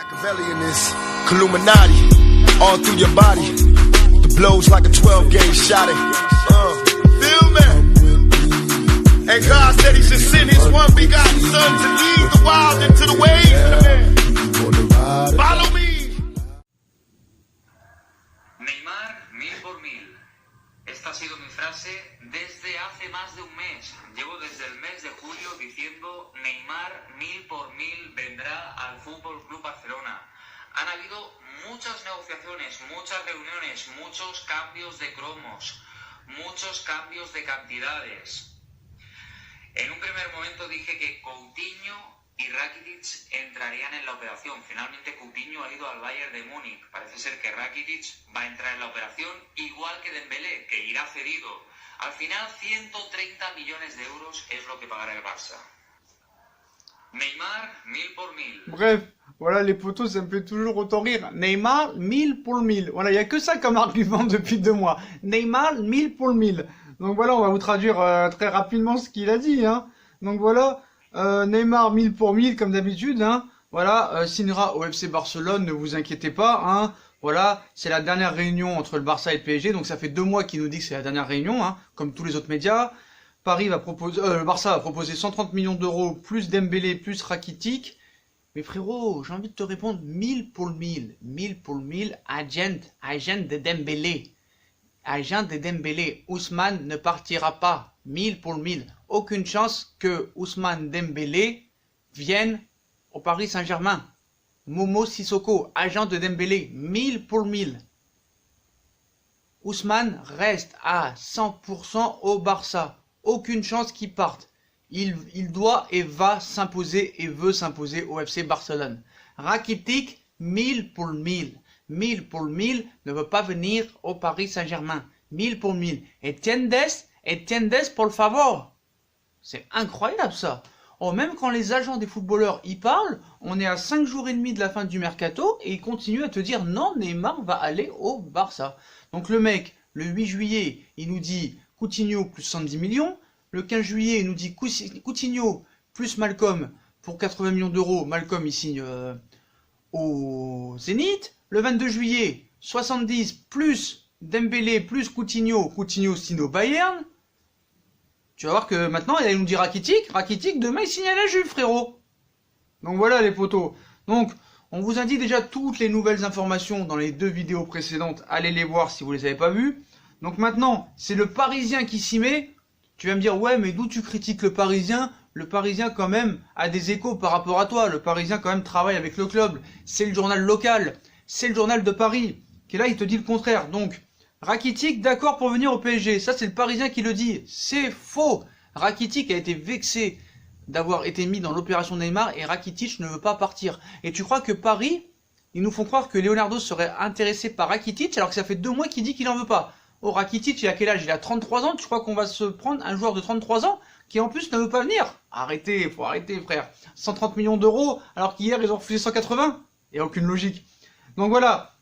Machiavellianist, Illuminati, all through your body. The blows like a 12-gauge shot. Feel me? And God said He should send His one begotten Son to lead the wild into the ways. Follow me. Neymar, 1000 por 1000. Esta ha sido mi frase desde hace más de un mes. Llevo desde el mes de julio diciendo Neymar 1000 por 1000 vendrá al Fútbol Club Barcelona. Han habido muchas negociaciones, muchas reuniones, muchos cambios de cromos, muchos cambios de cantidades. En un primer momento dije que Coutinho y Rakitic entrarían en la operación. Finalmente Coutinho ha ido al Bayern de Múnich. Parece ser que Rakitic va a entrar en la operación, igual que Dembélé, que irá cedido. Al final, 130 millones de euros es lo que pagará el Barça. Neymar, 1000 por 1000. Bref, voilà les potos, ça me fait toujours autant rire. Neymar, 1000 pour 1000. Voilà, il n'y a que ça comme argument depuis 2 mois. Neymar, 1000 pour 1000. Donc voilà, on va vous traduire très rapidement ce qu'il a dit. Hein. Donc voilà, Neymar 1000 pour 1000 comme d'habitude. Hein. Voilà, signera au FC Barcelone, ne vous inquiétez pas. Hein. Voilà, c'est la dernière réunion entre le Barça et le PSG. Donc ça fait 2 mois qu'il nous dit que c'est la dernière réunion, hein, comme tous les autres médias. Paris va proposer, le Barça va proposer 130 millions d'euros, plus Dembélé, plus Rakitic. Mais frérot, j'ai envie de te répondre 1000 pour 1000. 1000 pour 1000, agent de Dembélé. Agent de Dembélé, Ousmane ne partira pas. 1000 pour 1000. Aucune chance que Ousmane Dembélé vienne au Paris Saint-Germain. Momo Sissoko, agent de Dembélé, 1000 pour 1000. Ousmane reste à 100% au Barça. Aucune chance qu'il parte. Il doit et va s'imposer et veut s'imposer au FC Barcelone. Rakitic, 1000 pour 1000. 1000 pour 1000 ne veut pas venir au Paris Saint-Germain. 1000 pour 1000. Etiendes por favor. C'est incroyable ça. Oh, même quand les agents des footballeurs y parlent, on est à 5 jours et demi de la fin du mercato et ils continuent à te dire non, Neymar va aller au Barça. Donc le mec, le 8 juillet, il nous dit Coutinho plus 110 millions. Le 15 juillet, il nous dit Coutinho plus Malcolm pour 80 millions d'euros. Malcolm, il signe au Zénith. Le 22 juillet, 70 plus Dembélé plus Coutinho. Coutinho signe au Bayern. Tu vas voir que maintenant, il nous dit Rakitic. Rakitic, demain, il signe à la Juve, frérot. Donc voilà les potos. Donc, on vous indique déjà toutes les nouvelles informations dans les 2 vidéos précédentes. Allez les voir si vous les avez pas vues. Donc maintenant, c'est le Parisien qui s'y met. Tu vas me dire, ouais, mais d'où tu critiques le Parisien? Le Parisien, quand même, a des échos par rapport à toi. Le Parisien, quand même, travaille avec le club. C'est le journal local. C'est le journal de Paris. Qui là, il te dit le contraire. Donc, Rakitic, d'accord pour venir au PSG. Ça, c'est le Parisien qui le dit. C'est faux. Rakitic a été vexé d'avoir été mis dans l'opération Neymar et Rakitic ne veut pas partir. Et tu crois que Paris, ils nous font croire que Leonardo serait intéressé par Rakitic alors que ça fait 2 mois qu'il dit qu'il en veut pas. Oh, Rakitic, il a quel âge? Il a 33 ans. Tu crois qu'on va se prendre un joueur de 33 ans qui en plus ne veut pas venir? Arrêtez, faut arrêter, frère. 130 millions d'euros alors qu'hier, ils ont refusé 180. Il n'y a aucune logique. Donc voilà.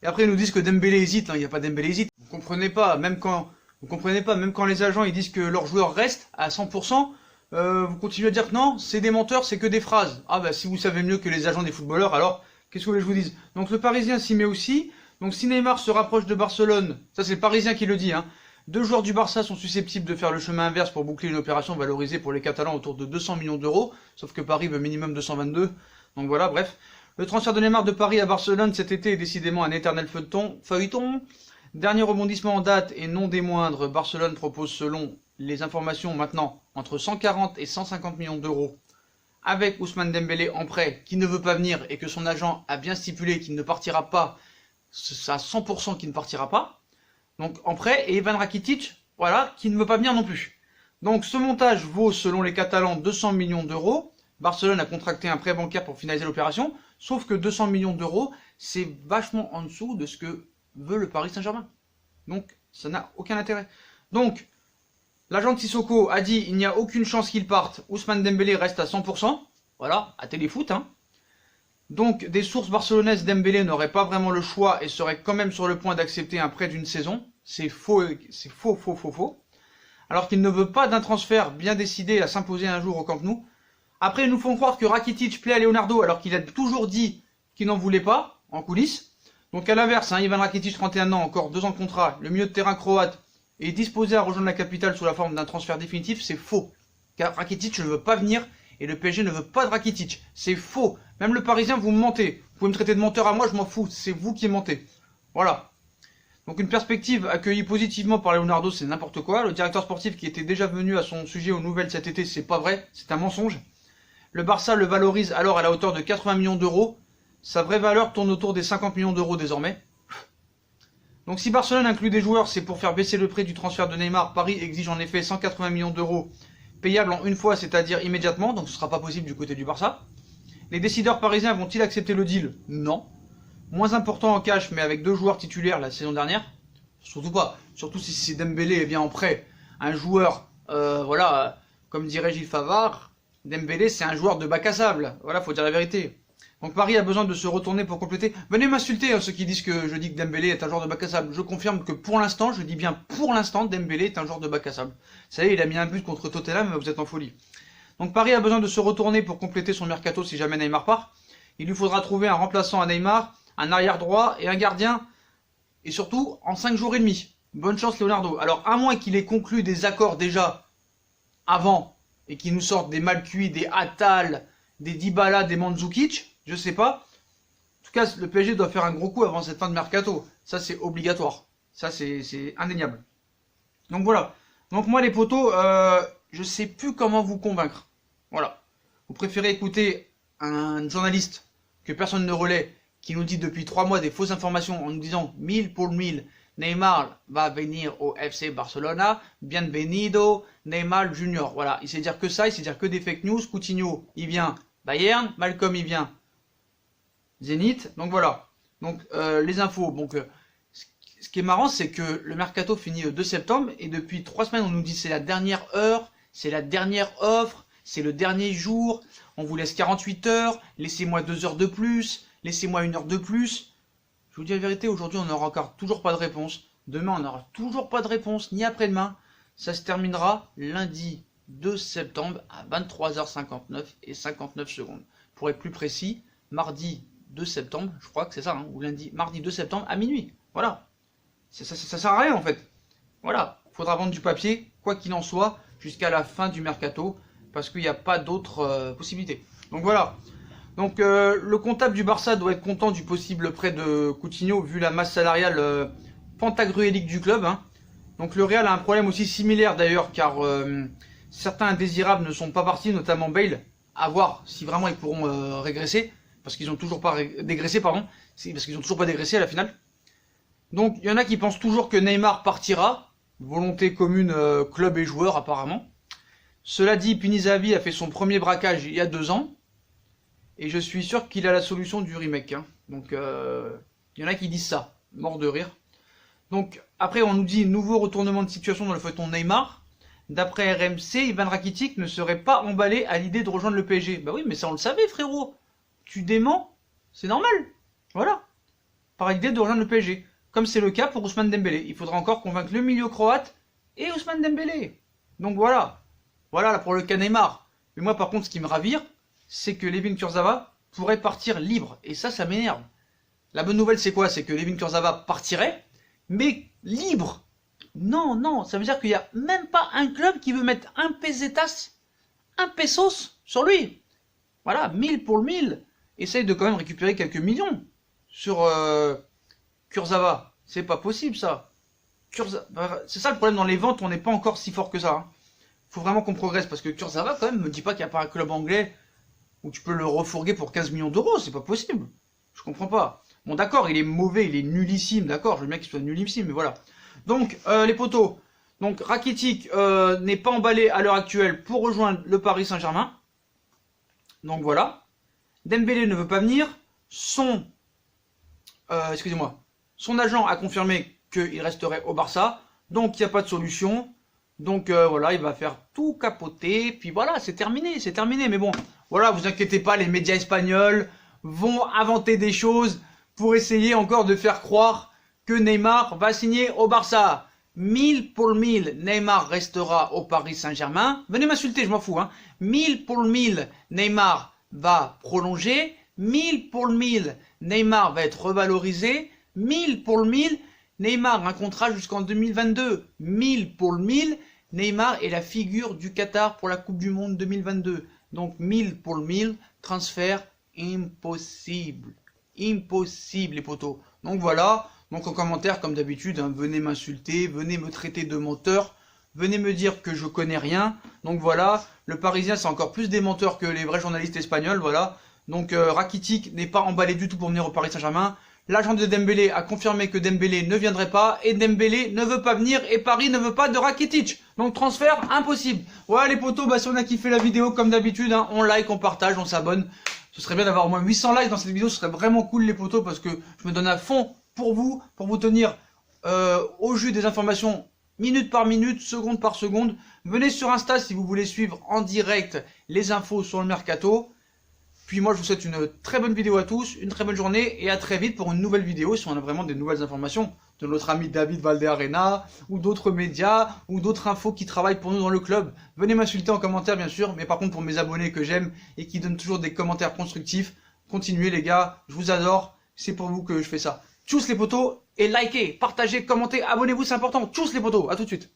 Et après, ils nous disent que Dembélé hésite. Il n'y a pas Dembélé hésite. Vous comprenez pas, même quand les agents ils disent que leurs joueurs restent à 100%, vous continuez à dire que non, c'est des menteurs, c'est que des phrases. Ah bah si vous savez mieux que les agents des footballeurs, alors qu'est-ce que vous voulez que je vous dise? Donc le Parisien s'y met aussi. Donc si Neymar se rapproche de Barcelone, ça c'est le Parisien qui le dit, hein. 2 joueurs du Barça sont susceptibles de faire le chemin inverse pour boucler une opération valorisée pour les Catalans autour de 200 millions d'euros, sauf que Paris veut minimum 222. Donc voilà, bref. Le transfert de Neymar de Paris à Barcelone cet été est décidément un éternel feuilleton. Dernier rebondissement en date et non des moindres, Barcelone propose selon les informations maintenant entre 140 et 150 millions d'euros avec Ousmane Dembélé en prêt qui ne veut pas venir et que son agent a bien stipulé qu'il ne partira pas, c'est à 100% qu'il ne partira pas. Donc en prêt, et Ivan Rakitic, voilà, qui ne veut pas venir non plus. Donc ce montage vaut selon les Catalans 200 millions d'euros. Barcelone a contracté un prêt bancaire pour finaliser l'opération, sauf que 200 millions d'euros, c'est vachement en dessous de ce que veut le Paris Saint-Germain. Donc ça n'a aucun intérêt. Donc l'agent de Sissoko a dit il n'y a aucune chance qu'il parte. Ousmane Dembélé reste à 100%. Voilà, à téléfoot, hein. Donc, des sources barcelonaises, Dembélé n'aurait pas vraiment le choix et serait quand même sur le point d'accepter un prêt d'une saison. C'est faux, c'est faux. Alors qu'il ne veut pas d'un transfert bien décidé à s'imposer un jour au Camp Nou. Après, ils nous font croire que Rakitic plaît à Leonardo alors qu'il a toujours dit qui n'en voulait pas, en coulisses. Donc à l'inverse, hein, Ivan Rakitic, 31 ans, encore 2 ans de contrat, le milieu de terrain croate, est disposé à rejoindre la capitale sous la forme d'un transfert définitif, c'est faux. Car Rakitic ne veut pas venir et le PSG ne veut pas de Rakitic. C'est faux. Même le Parisien, vous me mentez. Vous pouvez me traiter de menteur à moi, je m'en fous. C'est vous qui mentez. Voilà. Donc une perspective accueillie positivement par Leonardo, c'est n'importe quoi. Le directeur sportif qui était déjà venu à son sujet aux nouvelles cet été, c'est pas vrai. C'est un mensonge. Le Barça le valorise alors à la hauteur de 80 millions d'euros. Sa vraie valeur tourne autour des 50 millions d'euros désormais. Donc si Barcelone inclut des joueurs, c'est pour faire baisser le prix du transfert de Neymar. Paris exige en effet 180 millions d'euros payables en une fois, c'est-à-dire immédiatement, donc ce ne sera pas possible du côté du Barça. Les décideurs parisiens vont-ils accepter le deal? Non. Moins important en cash, mais avec 2 joueurs titulaires la saison dernière. Surtout pas. Surtout si c'est Dembélé vient en prêt. Un joueur, voilà, comme dirait Gilles Favard, Dembélé c'est un joueur de bac à sable. Voilà, faut dire la vérité. Donc Paris a besoin de se retourner pour compléter. Venez m'insulter, hein, ceux qui disent que je dis que Dembélé est un joueur de bac à sable. Je confirme que pour l'instant, je dis bien pour l'instant, Dembélé est un joueur de bac à sable. Ça y est, il a mis un but contre Tottenham, vous êtes en folie. Donc Paris a besoin de se retourner pour compléter son mercato si jamais Neymar part. Il lui faudra trouver un remplaçant à Neymar, un arrière droit et un gardien. Et surtout, en 5 jours et demi. Bonne chance Leonardo. Alors à moins qu'il ait conclu des accords déjà avant et qu'il nous sorte des Malcuit, des Attal, des Dybala, des Mandzukic, je sais pas. En tout cas, le PSG doit faire un gros coup avant cette fin de mercato. Ça, c'est obligatoire. Ça, c'est indéniable. Donc voilà. Donc moi, les potos, je sais plus comment vous convaincre. Voilà. Vous préférez écouter un journaliste que personne ne relaie, qui nous dit depuis 3 mois des fausses informations en nous disant 1000 pour le 1000, Neymar va venir au FC Barcelona, bienvenido, Neymar Junior. Voilà, il sait dire que ça, il sait dire que des fake news. Coutinho, il vient Bayern, Malcolm, il vient Zénith, donc voilà. Donc les infos, donc ce qui est marrant, c'est que le mercato finit le 2 septembre et depuis 3 semaines on nous dit c'est la dernière heure, c'est la dernière offre, c'est le dernier jour, on vous laisse 48 heures, laissez-moi 2 heures de plus, laissez-moi 1 heure de plus. Je vous dis la vérité, aujourd'hui on n'aura encore toujours pas de réponse, demain on n'aura toujours pas de réponse, ni après-demain. Ça se terminera lundi 2 septembre à 23h59 et 59 secondes. Pour être plus précis, mardi 2 septembre, je crois que c'est ça, hein, ou lundi, mardi 2 septembre à minuit. Voilà. Ça sert à rien en fait. Voilà. Il faudra vendre du papier, quoi qu'il en soit, jusqu'à la fin du mercato, parce qu'il n'y a pas d'autres possibilités. Donc voilà. Donc le comptable du Barça doit être content du possible prêt de Coutinho, vu la masse salariale pantagruélique du club. Hein. Donc le Real a un problème aussi similaire d'ailleurs, car certains indésirables ne sont pas partis, notamment Bale. À voir si vraiment ils pourront régresser. Parce qu'ils n'ont toujours pas dégraissé, pardon. Parce qu'ils n'ont toujours pas dégraissé à la finale. Donc, il y en a qui pensent toujours que Neymar partira. Volonté commune club et joueur, apparemment. Cela dit, Pinizavi a fait son premier braquage il y a 2 ans. Et je suis sûr qu'il a la solution du remake. Hein. Donc, il y en a qui disent ça. Mort de rire. Donc, après, on nous dit nouveau retournement de situation dans le feuilleton Neymar. D'après RMC, Ivan Rakitic ne serait pas emballé à l'idée de rejoindre le PSG. Bah oui, mais ça on le savait, frérot. Tu déments, c'est normal. Voilà. Par l'idée de rejoindre le PSG. Comme c'est le cas pour Ousmane Dembélé. Il faudra encore convaincre le milieu croate et Ousmane Dembélé. Donc voilà. Voilà pour le cas Neymar. Mais moi par contre, ce qui me ravire, c'est que Layvin Kurzawa pourrait partir libre. Et ça m'énerve. La bonne nouvelle, c'est quoi? C'est que Layvin Kurzawa partirait, mais libre. Non, non, ça veut dire qu'il n'y a même pas un club qui veut mettre un pesetas, un pesos sur lui. Voilà, 1000 pour le 1000. Essaye de quand même récupérer quelques millions sur Kurzawa. C'est pas possible ça. C'est ça le problème dans les ventes, on n'est pas encore si fort que ça. Hein. Faut vraiment qu'on progresse parce que Kurzawa quand même me dit pas qu'il n'y a pas un club anglais où tu peux le refourguer pour 15 millions d'euros, c'est pas possible. Je comprends pas. Bon d'accord, il est mauvais, il est nullissime, d'accord, je veux bien qu'il soit nullissime, mais voilà. Donc les potos, donc Rakitic n'est pas emballé à l'heure actuelle pour rejoindre le Paris Saint-Germain. Donc voilà. Dembélé ne veut pas venir. Son agent a confirmé qu'il resterait au Barça. Donc il n'y a pas de solution. Donc voilà, il va faire tout capoter. Puis voilà, c'est terminé, c'est terminé. Mais bon, voilà, vous inquiétez pas, les médias espagnols vont inventer des choses pour essayer encore de faire croire que Neymar va signer au Barça. 1000 pour le 1000, Neymar restera au Paris Saint-Germain. Venez m'insulter, je m'en fous. Hein. 1000 pour le 1000, Neymar va prolonger. 1000 pour le 1000, Neymar va être revalorisé. 1000 pour le 1000, Neymar un contrat jusqu'en 2022. 1000 pour le 1000, Neymar est la figure du Qatar pour la Coupe du Monde 2022. Donc 1000 pour le 1000, transfert impossible. Impossible les potos. Donc voilà, donc en commentaire comme d'habitude, hein, venez m'insulter, venez me traiter de menteur, venez me dire que je connais rien. Donc voilà, le Parisien c'est encore plus des menteurs que les vrais journalistes espagnols, voilà. Donc Rakitic n'est pas emballé du tout pour venir au Paris Saint-Germain. L'agent de Dembélé a confirmé que Dembélé ne viendrait pas et Dembélé ne veut pas venir et Paris ne veut pas de Rakitic. Donc transfert impossible. Voilà les potos, bah si on a kiffé la vidéo comme d'habitude, hein, on like, on partage, on s'abonne. Ce serait bien d'avoir au moins 800 likes dans cette vidéo, ce serait vraiment cool les potos parce que je me donne à fond pour vous tenir au jus des informations minute par minute, seconde par seconde. Venez sur Insta si vous voulez suivre en direct les infos sur le mercato. Puis moi je vous souhaite une très bonne vidéo à tous, une très bonne journée et à très vite pour une nouvelle vidéo si on a vraiment des nouvelles informations de notre ami David Valdearena ou d'autres médias ou d'autres infos qui travaillent pour nous dans le club. Venez m'insulter en commentaire bien sûr, mais par contre pour mes abonnés que j'aime et qui donnent toujours des commentaires constructifs, continuez les gars, je vous adore, c'est pour vous que je fais ça. Tchuss les potos et likez, partagez, commentez, abonnez-vous c'est important, tchuss les potos, à tout de suite.